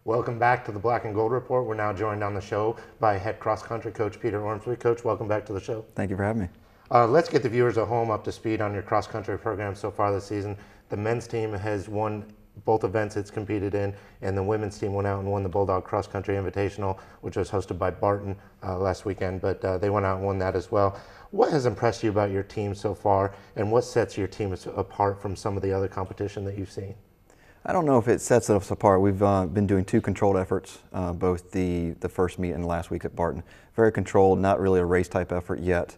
Welcome back to the Black and Gold Report. We're now joined on the show by head cross country coach Peter Ormsby. Coach, welcome back to the show. Thank you for having me. Let's get the viewers at home up to speed on your cross country program so far this season. The men's team has won both events it's competed in, and the women's team went out and won the Bulldog Cross Country Invitational, which was hosted by Barton last weekend, but they went out and won that as well. What has impressed you about your team so far, and what sets your team apart from some of the other competition that you've seen? I don't know if it sets us apart. We've been doing two controlled efforts, both the first meet and last week at Barton. Very controlled, not really a race type effort yet.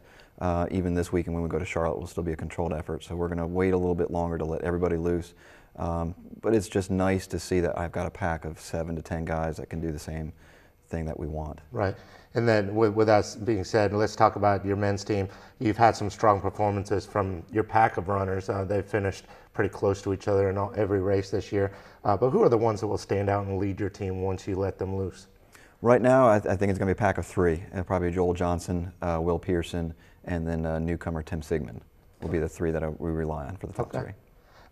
Even this weekend when we go to Charlotte will still be a controlled effort. So we're going to wait a little bit longer to let everybody loose. But it's just nice to see that I've got a pack of 7 to 10 guys that can do the same thing that we want. Right. And then with that being said, let's talk about your men's team. You've had some strong performances from your pack of runners. They've finished pretty close to each other in every race this year. But who are the ones that will stand out and lead your team once you let them loose? Right now, I think it's going to be a pack of 3. Probably Joel Johnson, Will Pearson, and then newcomer Tim Sigmund will be the 3 that we rely on for the top 3.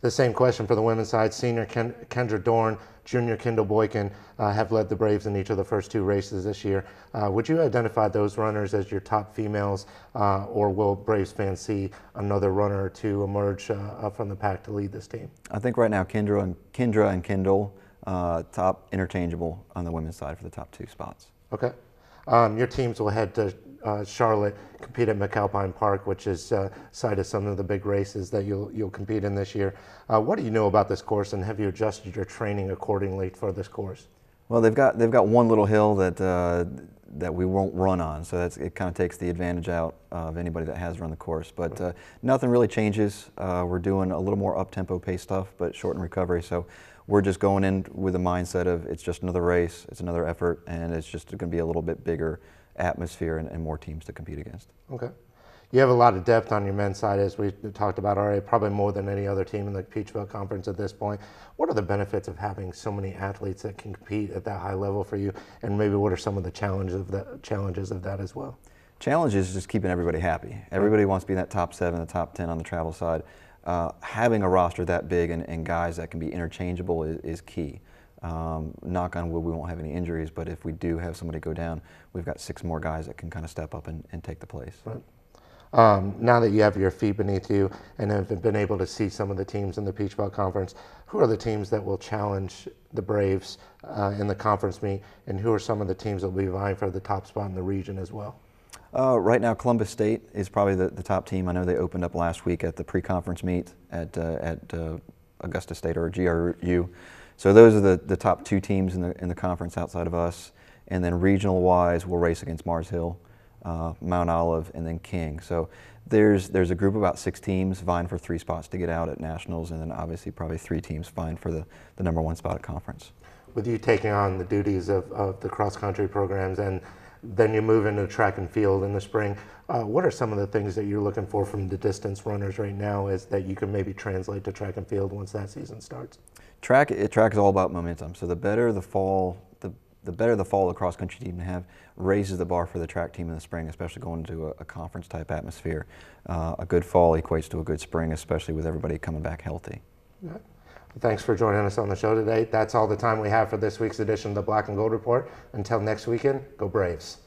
The same question for the women's side. Senior Kendra Dorn, junior Kendall Boykin have led the Braves in each of the first 2 races this year. Would you identify those runners as your top females, or will Braves fans see another runner or 2 emerge up from the pack to lead this team? I think right now Kendra and Kendall top interchangeable on the women's side for the top 2 spots. Okay. Your teams will head to Charlotte, compete at McAlpine Park, which is site of some of the big races that you'll compete in this year. What do you know about this course, and have you adjusted your training accordingly for this course? Well, they've got one little hill that we won't run on, so it kind of takes the advantage out of anybody that has run the course. But nothing really changes. We're doing a little more up-tempo pace stuff, but short in recovery. So we're just going in with a mindset of it's just another race, it's another effort, and it's just going to be a little bit bigger atmosphere and more teams to compete against. Okay. You have a lot of depth on your men's side, as we talked about already, probably more than any other team in the Peach Belt Conference at this point. What are the benefits of having so many athletes that can compete at that high level for you, and maybe what are some of the challenges of that as well? Challenge is just keeping everybody happy. Everybody wants to be in that top 7, the top 10 on the travel side. Having a roster that big and guys that can be interchangeable is key. Knock on wood, we won't have any injuries, but if we do have somebody go down, we've got 6 more guys that can kind of step up and take the place. Right. Now that you have your feet beneath you and have been able to see some of the teams in the Peach Belt Conference, who are the teams that will challenge the Braves in the conference meet, and who are some of the teams that will be vying for the top spot in the region as well? Right now, Columbus State is probably the top team. I know they opened up last week at the pre-conference meet at Augusta State, or GRU. So those are the top 2 teams in the conference outside of us. And then regional-wise, we'll race against Mars Hill, Mount Olive, and then King. So there's a group of about 6 teams vying for 3 spots to get out at nationals, and then obviously probably 3 teams vying for the number 1 spot at conference. With you taking on the duties of the cross-country programs, and then you move into track and field in the spring, what are some of the things that you're looking for from the distance runners right now is that you can maybe translate to track and field once that season starts? Track is all about momentum. So the better the fall the cross-country team have raises the bar for the track team in the spring, especially going into a conference-type atmosphere. A good fall equates to a good spring, especially with everybody coming back healthy. Yeah. Thanks for joining us on the show today. That's all the time we have for this week's edition of the Black and Gold Report. Until next weekend, go Braves.